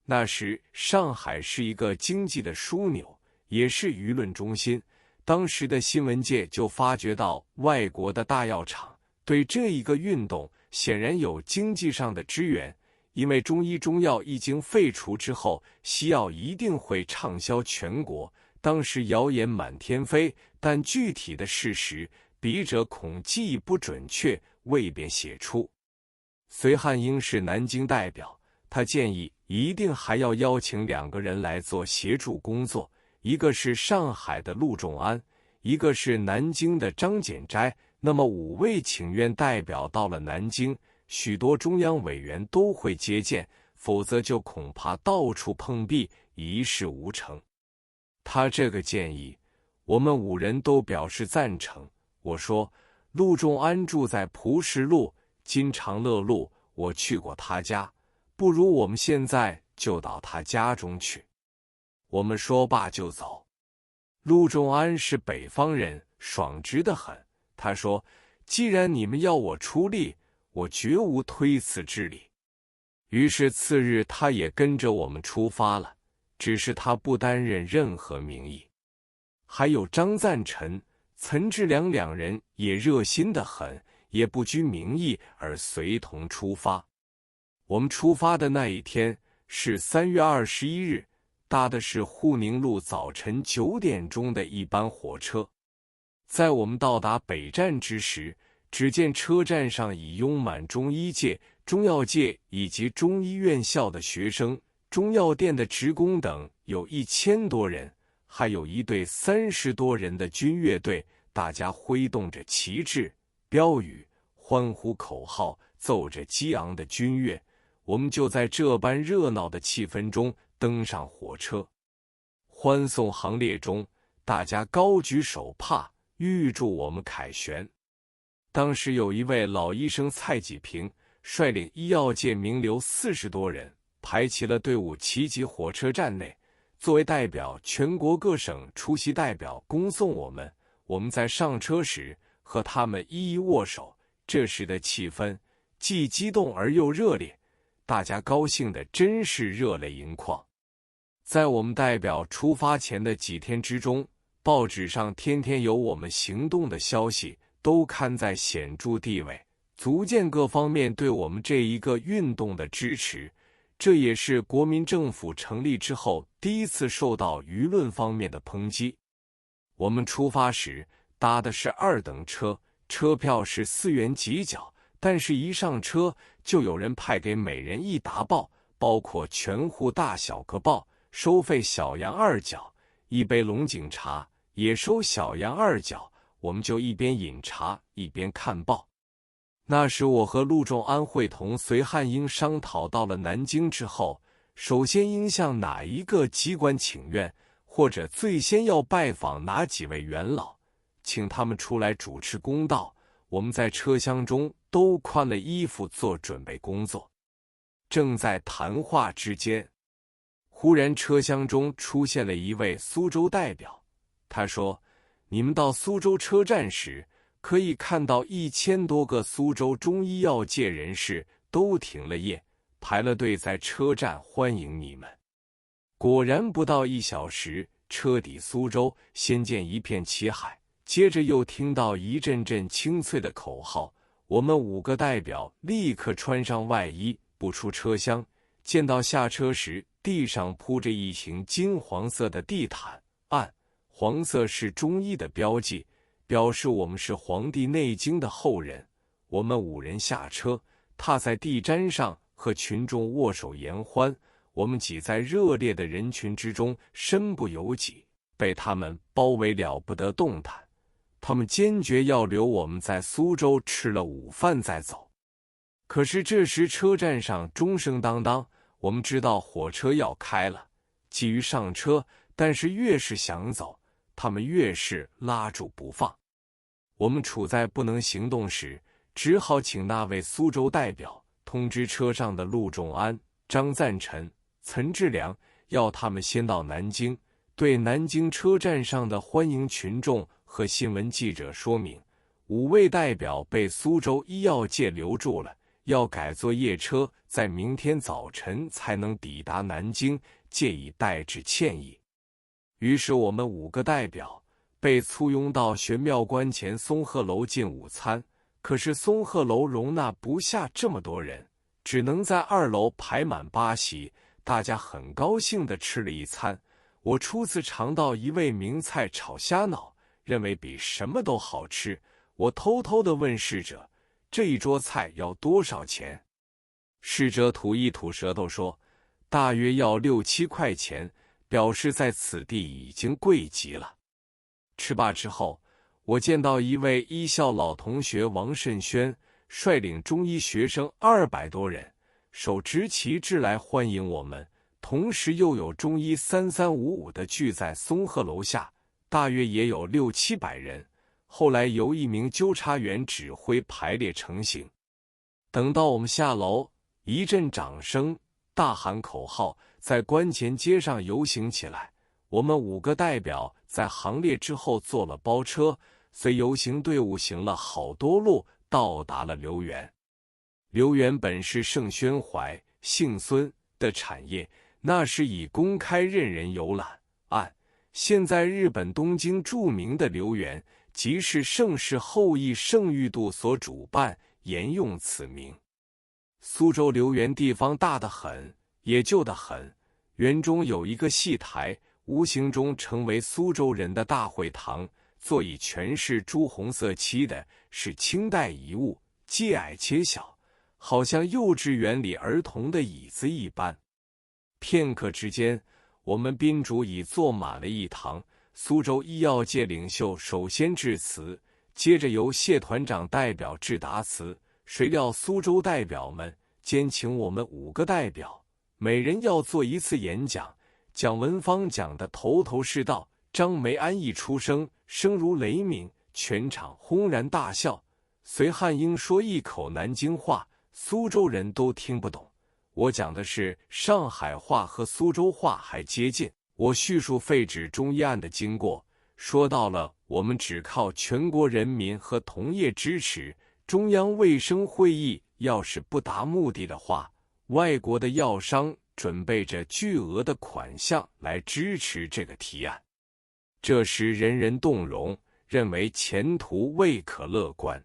那时上海是一个经济的枢纽，也是舆论中心。当时的新闻界就发觉到，外国的大药厂对这一个运动显然有经济上的支援，因为中医中药一经废除之后，西药一定会畅销全国。当时谣言满天飞，但具体的事实，笔者恐记忆不准确，未便写出。隋汉英是南京代表，他建议一定还要邀请2个人来做协助工作，一个是上海的陆仲安，一个是南京的张简斋。那么5位请愿代表到了南京，许多中央委员都会接见，否则就恐怕到处碰壁，一事无成。他这个建议，我们5人都表示赞成。我说，陆仲安住在蒲石路、金长乐路，我去过他家，不如我们现在就到他家中去。我们说罢就走。陆仲安是北方人，爽直得很。他说，既然你们要我出力，我绝无推辞之理。于是次日他也跟着我们出发了，只是他不担任任何名义。还有张赞臣、岑志良2人也热心得很，也不拘名义而随同出发。我们出发的那一天是3月21日，搭的是沪宁路早晨9点钟的一班火车。在我们到达北站之时，只见车站上已拥满中医界、中药界以及中医院校的学生、中药店的职工等，有1000多人，还有一队30多人的军乐队，大家挥动着旗帜、标语，欢呼口号，奏着激昂的军乐。我们就在这般热闹的气氛中登上火车。欢送行列中，大家高举手帕，预祝我们凯旋。当时有一位老医生蔡济平率领医药界名流40多人，排齐了队伍，齐集火车站内。作为代表全国各省出席代表恭送我们。我们在上车时和他们一一握手，这时的气氛既激动而又热烈，大家高兴的真是热泪盈眶。在我们代表出发前的几天之中，报纸上天天有我们行动的消息，都刊在显著地位，足见各方面对我们这一个运动的支持。这也是国民政府成立之后第一次受到舆论方面的抨击。我们出发时搭的是2等车，车票是4元几角，但是一上车就有人派给每人1沓报，包括全户大小各报，收费小洋2角，一杯龙井茶也收小洋2角。我们就一边饮茶一边看报。那时我和陆仲安会同隋汉英商讨到了南京之后，首先应向哪一个机关请愿，或者最先要拜访哪几位元老，请他们出来主持公道。我们在车厢中都宽了衣服做准备工作。正在谈话之间，忽然车厢中出现了一位苏州代表。他说，你们到苏州车站时，可以看到1000多个苏州中医药界人士都停了业，排了队在车站欢迎你们。果然不到1小时，车抵苏州，先见一片旗海，接着又听到一阵阵清脆的口号。我们5个代表立刻穿上外衣，步出车厢。见到下车时，地上铺着一行金黄色的地毯，暗黄色是中医的标记，表示我们是《黄帝内经》的后人。我们5人下车，踏在地毡上，和群众握手言欢。我们挤在热烈的人群之中，身不由己，被他们包围，了不得动弹。他们坚决要留我们在苏州吃了午饭再走。可是这时车站上钟声当当，我们知道火车要开了，急于上车，但是越是想走，他们越是拉住不放。我们处在不能行动时，只好请那位苏州代表通知车上的陆仲安、张赞臣、岑志良，要他们先到南京，对南京车站上的欢迎群众和新闻记者说明，5位代表被苏州医药界留住了，要改坐夜车，在明天早晨才能抵达南京，借以代致歉意。于是我们5个代表被簇拥到玄妙观前松鹤楼进午餐，可是松鹤楼容纳不下这么多人，只能在2楼排满8席。大家很高兴地吃了一餐。我初次尝到一味名菜炒虾脑，认为比什么都好吃。我偷偷地问侍者，这一桌菜要多少钱？侍者吐一吐舌头说，大约要6、7块钱，表示在此地已经贵极了。吃罢之后，我见到一位医校老同学王慎轩率领中医学生200多人，手执旗帜来欢迎我们，同时又有中医3355的聚在松鹤楼下，大约也有6、700人。后来由一名纠察员指挥排列成行。等到我们下楼，一阵掌声，大喊口号，在观前街上游行起来。我们5个代表在行列之后坐了包车，随游行队伍行了好多路，到达了留园。留园本是盛宣怀姓孙的产业，那时已公开任人游览。现在日本东京著名的留园，即是盛世后裔盛裕度所主办，沿用此名。苏州留园地方大得很，也旧得很，园中有一个戏台，无形中成为苏州人的大会堂，座椅全是朱红色漆的，是清代遗物，既矮且小，好像幼稚园里儿童的椅子一般。片刻之间，我们宾主已坐满了一堂。苏州医药界领袖首先致辞，接着由谢团长代表致答词。谁料苏州代表们兼请我们5个代表，每人要做一次演讲。蒋文芳讲得头头是道，张梅安一出声，声如雷鸣，全场轰然大笑。隋汉英说一口南京话，苏州人都听不懂。我讲的是上海话和苏州话还接近。我叙述废止中医案的经过，说到了我们只靠全国人民和同业支持，中央卫生会议要是不达目的的话，外国的药商准备着巨额的款项来支持这个提案。这时人人动容，认为前途未可乐观。